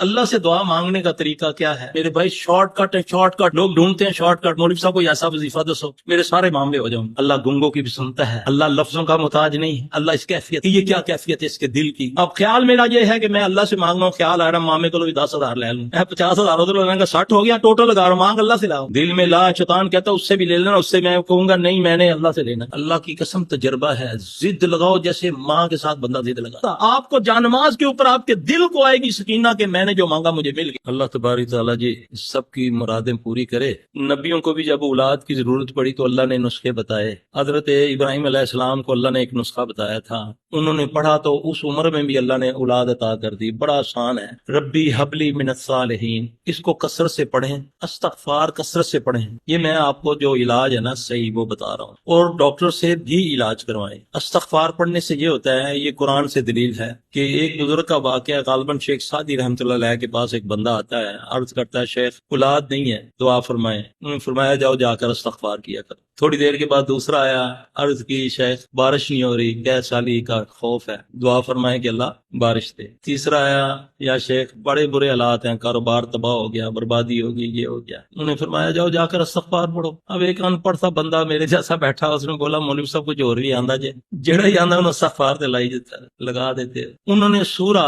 اللہ سے دعا مانگنے کا طریقہ کیا ہے میرے بھائی؟ شارٹ کٹ ہے، شارٹ کٹ لوگ ڈھونڈتے ہیں، شارٹ کٹ مولوی صاحب کو ایسا وظیفہ دسو میرے سارے معاملے ہو جاؤں۔ اللہ گنگوں کی بھی سنتا ہے، اللہ لفظوں کا محتاج نہیں ہے، اللہ اس کیفیت، یہ کیا کیفیت ہے اس کے دل کی؟ اب خیال میرا یہ ہے کہ میں اللہ سے مانگ رہا ہوں، خیال آ رہا مامے کو بھی 10,000 لے لوں، 50,000 ادھر لگانے کا 60 ہو گیا، ٹوٹل لگا رہا ہوں، مانگ اللہ سے لاؤ۔ دل میں لا شیطان کہتا ہے اس سے بھی لے لینا، اس سے میں کہوں گا نہیں میں نے اللہ سے لینا۔ اللہ کی قسم تجربہ ہے، ضد لگاؤ جیسے ماں کے ساتھ بندہ ضد لگا، آپ کو جانماز کے اوپر آپ کے دل کو آئے گی سکینہ کہ میں نے جو مانگا مجھے مل گیا۔ اللہ تبارک تعالیٰ جی سب کی مرادیں پوری کرے۔ نبیوں کو بھی جب اولاد کی ضرورت پڑی تو اللہ نے نسخے بتائے۔ حضرت ابراہیم علیہ السلام کو اللہ نے ایک نسخہ بتایا تھا، انہوں نے پڑھا تو اس عمر میں بھی اللہ نے اولاد عطا کر دی۔ بڑا آسان ہے، ربی حبلی من الصالحین، اس کو کثرت سے پڑھیں، استغفار کثرت سے پڑھیں۔ یہ میں آپ کو جو علاج ہے نا صحیح وہ بتا رہا ہوں، اور ڈاکٹر سے بھی علاج کروائیں۔ استغفار پڑھنے سے یہ ہوتا ہے، یہ قرآن سے دلیل ہے کہ ایک بزرگ کا واقعہ غالباً شیخ سعدی رحمۃ اللہ علیہ کے پاس ایک بندہ آتا ہے، عرض کرتا ہے شیخ اولاد نہیں ہے، دعا فرمائیں۔ انہوں نے فرمایا جاؤ جا کر استغفار کیا کر۔ تھوڑی دیر کے بعد دوسرا آیا، عرض کی شیخ بارش نہیں ہو رہی، گیس سالی کا خوف ہے، دعا فرمائیں کہ اللہ بارش دے۔ تیسرا آیا، یا شیخ بڑے برے حالات ہیں، کاروبار تباہ ہو گیا، بربادی ہوگی، یہ ہو گیا۔ انہوں نے فرمایا جاؤ جا کر استغفار پڑھو۔ اب ایک ان پڑھ سا بندہ میرے جیسا بیٹھا، اس نے بولا مولوی صاحب کچھ اور بھی آندا جے، جڑا ہی آندا انہوں استغفار تے لائی جاتا لگا دیتے۔ انہوں نے سورہ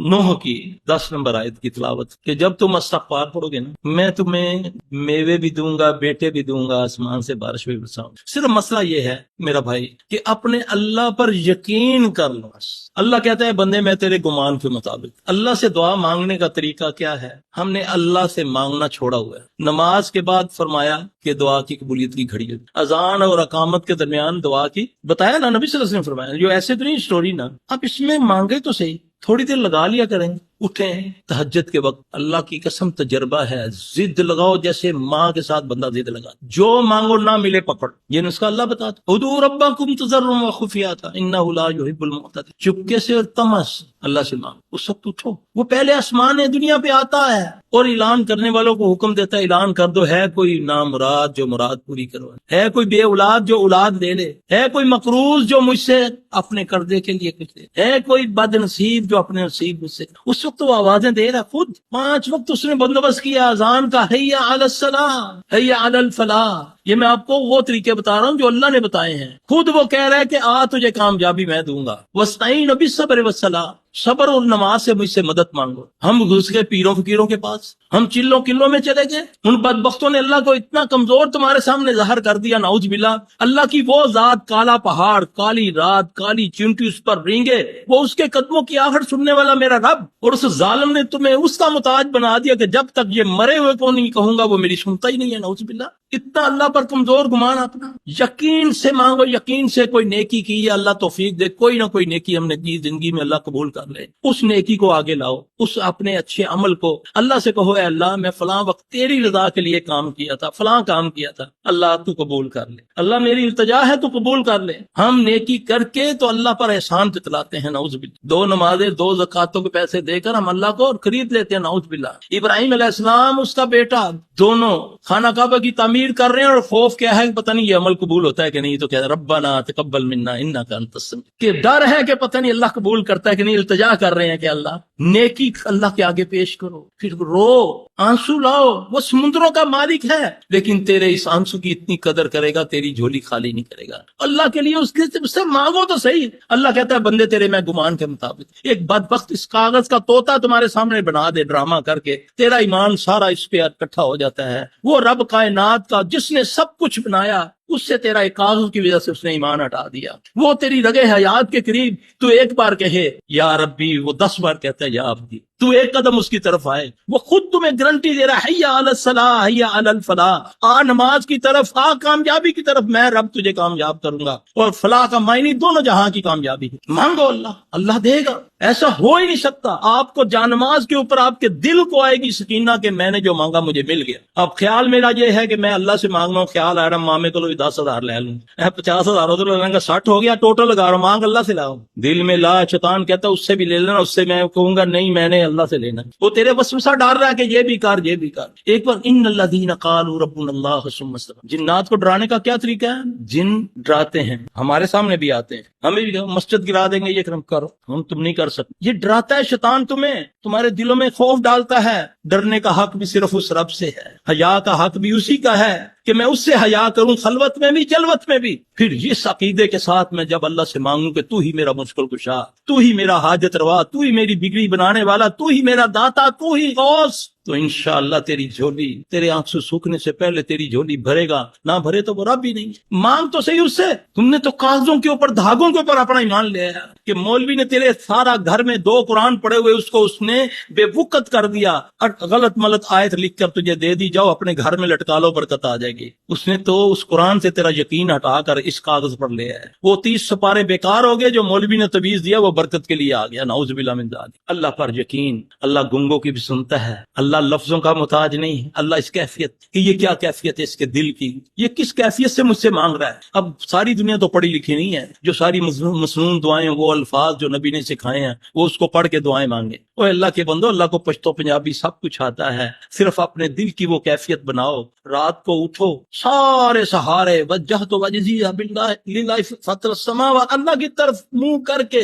نوح کی 10 نمبر آیت کی تلاوت کہ جب تم استغفار پڑھو گے نا میں تمہیں میوے بھی دوں گا، بیٹے بھی دوں گا، آسمان سے بارش بھی برساؤں گا۔ صرف مسئلہ یہ ہے میرا بھائی کہ اپنے اللہ پر یقین کر لو۔ اللہ کہتا ہے بندے میں تیرے گمان کے مطابق۔ اللہ سے دعا مانگنے کا طریقہ کیا ہے؟ ہم نے اللہ سے مانگنا چھوڑا ہوا ہے۔ نماز کے بعد فرمایا کہ دعا کی قبولیت کی گھڑی ہوتی، اذان اور اقامت کے درمیان دعا کی بتایا نا، نبی صلی اللہ علیہ وسلم فرمایا۔ جو ایسے تو نہیں اسٹوری نا، آپ اس میں مانگے تو صحیح، تھوڑی دیر لگا لیا کریں، اٹھیں تہجد کے وقت۔ اللہ کی قسم تجربہ ہے، ضد لگاؤ جیسے ماں کے ساتھ بندہ ضد لگا، جو مانگو نہ ملے پکڑ۔ یہ نسخہ اللہ بتاتا، ادعوا ربکم تضرعا وخفیہ، انہ لا یحب المعتدین۔ چپکے سے اور تمس اللہ سے مانگ، اس وقت اٹھو۔ وہ پہلے آسمان دنیا پہ آتا ہے اور اعلان کرنے والوں کو حکم دیتا ہے اعلان کر دو، ہے کوئی نامراد جو مراد پوری کرو، ہے کوئی بے اولاد جو اولاد لے لے، ہے کوئی مقروض جو مجھ سے اپنے قرضے کے لیے کچھ دے، ہے کوئی بد نصیب جو اپنے نصیب مجھ سے۔ اس وقت وہ آوازیں دے رہا خود، 5 وقت اس نے بندوبست کیا اذان کا، حی علی الصلاۃ حی علی الفلاح۔ یہ میں آپ کو وہ طریقے بتا رہا ہوں جو اللہ نے بتائے ہیں۔ خود وہ کہہ رہا ہے کہ آ تجھے کامیابی میں دوں گا، واستعین بالصبر والصلاۃ، صبر اور نماز سے مجھ سے مدد مانگو۔ ہم گھس گئے پیروں فقیروں کے پاس، ہم چلوں کلوں میں چلے گئے، ان بدبختوں نے اللہ کو اتنا کمزور تمہارے سامنے ظاہر کر دیا، نعوذ باللہ۔ اللہ کی وہ ذات، کالا پہاڑ، کالی رات، کالی چونٹی اس پر رینگے، وہ اس کے قدموں کی آہٹ سننے والا میرا رب، اور اس ظالم نے تمہیں اس کا محتاج بنا دیا کہ جب تک یہ مرے ہوئے کو نہیں کہوں گا وہ میری سنتا ہی نہیں ہے، نعوذ باللہ۔ اتنا اللہ پر کمزور گمان اپنا۔ یقین سے مانگو، یقین سے کوئی نیکی کی ہے اللہ توفیق دے، کوئی نہ کوئی نیکی ہم نے کی زندگی میں اللہ قبول کر لے، اس نیکی کو آگے لاؤ، اس اپنے اچھے عمل کو اللہ سے کہو، اے اللہ میں فلاں وقت تیری رضا کے لیے کام کیا تھا، فلاں کام کیا تھا، اللہ تو قبول کر لے، اللہ میری التجا ہے تو قبول کر لے۔ ہم نیکی کر کے تو اللہ پر احسان جتلاتے ہیں، نعوذ باللہ۔ 2 نمازیں 2 زکاتوں کے پیسے دے کر ہم اللہ کو خرید لیتے ہیں، نعوذ باللہ۔ ابراہیم علیہ السلام اس کا بیٹا دونوں خانہ کعبہ کی تعمیر کر رہے ہیں، اور خوف کیا ہے پتہ نہیں یہ عمل قبول ہوتا ہے کہ نہیں، تو کہتے ہیں ربنا تقبل منا انک انت السمیع، کہ ڈر ہے کہ پتہ نہیں اللہ قبول کرتا ہے کہ نہیں، التجا کر رہے ہیں کہ اللہ نیکی اللہ کے آگے پیش کرو، پھر رو، آنسو لاؤ۔ وہ سمندروں کا مالک ہے لیکن تیرے اس آنسو کی اتنی قدر کرے گا، تیری جھولی خالی نہیں کرے گا۔ اللہ کے لیے اس سے مانگو تو صحیح۔ اللہ کہتا ہے بندے تیرے میں گمان کے مطابق ایک بدبخت اس کاغذ کا طوطا تمہارے سامنے بنا دے ڈرامہ کر کے، تیرا ایمان سارا اس پہ اکٹھا ہو جاتا ہے۔ وہ رب کائنات کا جس نے سب کچھ بنایا، اس سے تیرا ایک کاغذ کی وجہ سے اس نے ایمان ہٹا دیا۔ وہ تیری رگے حیات کے قریب تو ایک بار کہے یا ربی، وہ 10 بار کہتا ہے یا عبدی، تو ایک قدم اس کی طرف آئے، وہ خود تمہیں گارنٹی دے رہا ہے، حی علی الصلاۃ حی علی الفلاح، آ نماز کی طرف، آ کامیابی کی طرف، میں رب تجھے کامیاب کروں گا۔ اور فلاح کا معنی دونوں جہاں کی کامیابی ہے۔ مانگو اللہ دے گا، ایسا ہو ہی نہیں سکتا۔ آپ کو جانماز کے اوپر آپ کے دل کو آئے گی سکینہ کہ میں نے جو مانگا مجھے مل گیا۔ اب خیال میرا یہ ہے کہ میں اللہ سے مانگ رہا ہوں، خیال آ رہا مامے کو بھی 10,000 لے لوں, 50,000 ادھر لگانے کا 60 ہو گیا, ٹوٹل لگا رہا ہوں, مانگ اللہ سے لاؤ. دل میں لا, شیطان کہتا ہے اس سے بھی لے لینا, اس سے میں کہوں گا نہیں میں نے اللہ سے لینا. وہ تیرے وسوسہ ڈال رہا ہے کہ یہ بھی کر یہ بھی کر. ایک بار ان الذین قالوا ربنا اللہ ثم استقاموا, جنات کو ڈرانے کا کیا طریقہ ہے؟ جن ڈراتے ہیں, ہمارے سامنے بھی آتے ہیں, ہمیں بھی مسجد گرا دیں گے, یہ کرو, ہم تم نہیں کر سکتے. یہ ڈراتا ہے شیطان تمہیں, تمہارے دلوں میں خوف ڈالتا ہے. ڈرنے کا حق بھی صرف اس رب سے ہے, حیا کا حق بھی اسی کا ہے کہ میں اس سے حیا کروں, خلوت میں بھی جلوت میں بھی. پھر اس عقیدے کے ساتھ میں جب اللہ سے مانگوں کہ تو ہی میرا مشکل کشا, تو ہی میرا حاجت روا, تو ہی میری بگڑی بنانے والا, تو ہی میرا داتا, تو ہی غوث, تو انشاءاللہ تیری جھولی, تیرے آنسو سوکھنے سے پہلے تیری جھولی بھرے گا. نہ بھرے تو وہ رب ہی نہیں. مانگ تو صحیح اس سے. تم نے تو کاغذوں کے اوپر, دھاگوں کے اوپر اپنا ایمان لیا ہے کہ مولوی نے تیرے سارا گھر میں 2 قرآن پڑے ہوئے, اس کو اس نے بے وقت کر دیا اور غلط ملت آیت لکھ کر تجھے دے دی, جاؤ اپنے گھر میں لٹکا لو, برکت آ جائے گی. اس نے تو اس قرآن سے تیرا یقین ہٹا کر اس کاغذ پر لیا ہے. وہ 30 سپارے بیکار ہو گئے جو مولوی نے تویز دیا, وہ برکت کے لیے آ گیا. نعوذ باللہ من ذالک. اللہ پر یقین, اللہ گنگوں کی بھی سنتا ہے, اللہ لفظوں کا محتاج نہیں. اللہ اس کیفیت کہ یہ کیا کیفیت ہے اس کے دل کی, یہ کس کیفیت سے مجھ سے مانگ رہا ہے. اب ساری دنیا تو پڑھی لکھی نہیں ہے, جو ساری مسنون دعائیں, وہ الفاظ جو نبی نے سکھائے ہیں وہ اس کو پڑھ کے دعائیں مانگے. وہ اللہ کے بندو, اللہ کو پشتو پنجابی سب کچھ آتا ہے, صرف اپنے دل کی وہ کیفیت بناؤ. رات کو اٹھو, سارے سہارے وجہت وجہی باللہ للہ فطر السماوات, اللہ کی طرف منہ کر کے,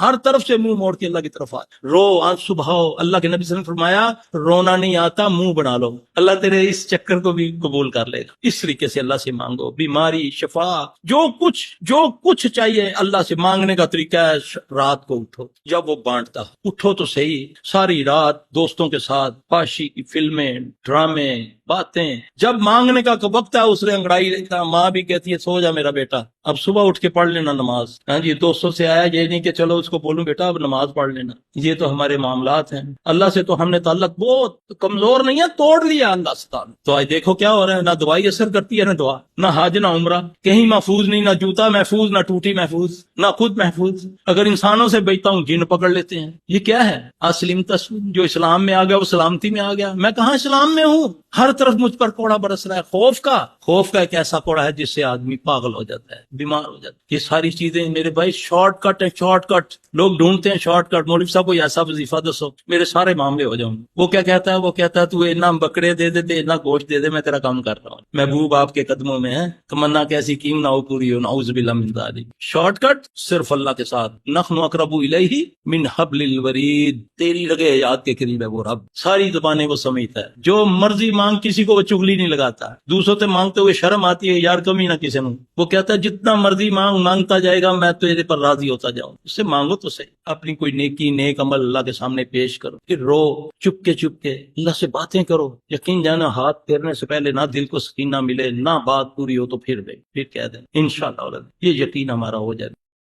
ہر طرف سے منہ موڑ کے اللہ کی طرف آ رو, آنسو بہاؤ. اللہ کے نبی صلی اللہ علیہ وسلم نے فرمایا رونا نہیں آتا, منہ بنا لو, اللہ تیرے اس چکر کو بھی قبول کر لے گا. اس طریقے سے اللہ سے مانگو. بیماری, شفا, جو کچھ چاہیے اللہ سے مانگنے کا طریقہ ہے. رات کو اٹھو, جب وہ بانٹتا اٹھو تو صحیح, ساری رات دوستوں کے ساتھ پاشی کی فلمیں, ڈرامے, باتیں. جب مانگنے کا وقت ہے اس نے انگڑائی لیتا, ماں بھی کہتی ہے سو جا میرا بیٹا, اب صبح اٹھ کے پڑھ لینا نماز. ہاں جی, دوستوں سے آیا, یہ نہیں کہ چلو اس کو بولوں بیٹا اب نماز پڑھ لینا. یہ تو ہمارے معاملات ہیں. اللہ سے تو ہم نے تعلق بہت کمزور نہیں ہے, توڑ لیا اللہ سے تعلق. تو آج دیکھو کیا ہو رہا ہے, نہ دعائی اثر کرتی ہے, نہ دعا, نہ حج نہ عمرہ, کہیں محفوظ نہیں, نہ جوتا محفوظ, نہ ٹوٹی محفوظ, نہ خود محفوظ. اگر انسانوں سے بیچتا ہوں جن پکڑ لیتے ہیں. یہ کیا ہے؟ اسلم تسلم. جو اسلام میں آ گیا وہ سلامتی میں آ گیا. میں کہاں اسلام میں ہوں, ہر طرف مجھ پر کوڑا برس رہا ہے. خوف کا ایک ایسا کوڑا ہے جس سے آدمی پاگل ہو جاتا ہے, بیمار ہو جاتا ہے. یہ ساری چیزیں میرے بھائی شارٹ کٹ ہے, شارٹ کٹ. لوگ ڈھونڈتے ہیں شارٹ کٹ. مولوی صاحب کوئی ایسا وظیفہ دسو میرے سارے معاملے ہو جاؤں. وہ کیا کہتا ہے, وہ کہتا ہے تو اتنا بکرے دے دے, اتنا گوشت دے دے, میں تیرا کام کر رہا ہوں. محبوب آپ کے قدموں میں ہے, تمنا کیسی کیم نہ ہو پوری ہو. نعوذ باللہ من ذالک. شارٹ کٹ صرف اللہ کے ساتھ. نحن اقرب الیہ من حبل الورید. تیری لگے یاد کے قریب ہے وہ رب, ساری زبانیں وہ سمجھتا ہے. جو مرضی مانگ, کسی کو وہ چغلی نہیں لگاتا. دوسروں سے مانگتے ہوئے شرم آتی ہے یار, کمی نہ کسی میں. وہ کہتا ہے جتنا مرضی مانگتا جائے گا میں تیرے پر راضی ہوتا جاؤں. اس سے مانگو تو صحیح, اپنی کوئی نیکی نیک عمل اللہ کے سامنے پیش کرو, پھر رو چپ کے اللہ سے باتیں کرو. یقین جانا ہاتھ پھیرنے سے پہلے نہ دل کو سکینہ ملے, نہ بات پوری ہو تو پھر کہہ دیں انشاءاللہ یہ یقین ہمارا ہو جائے.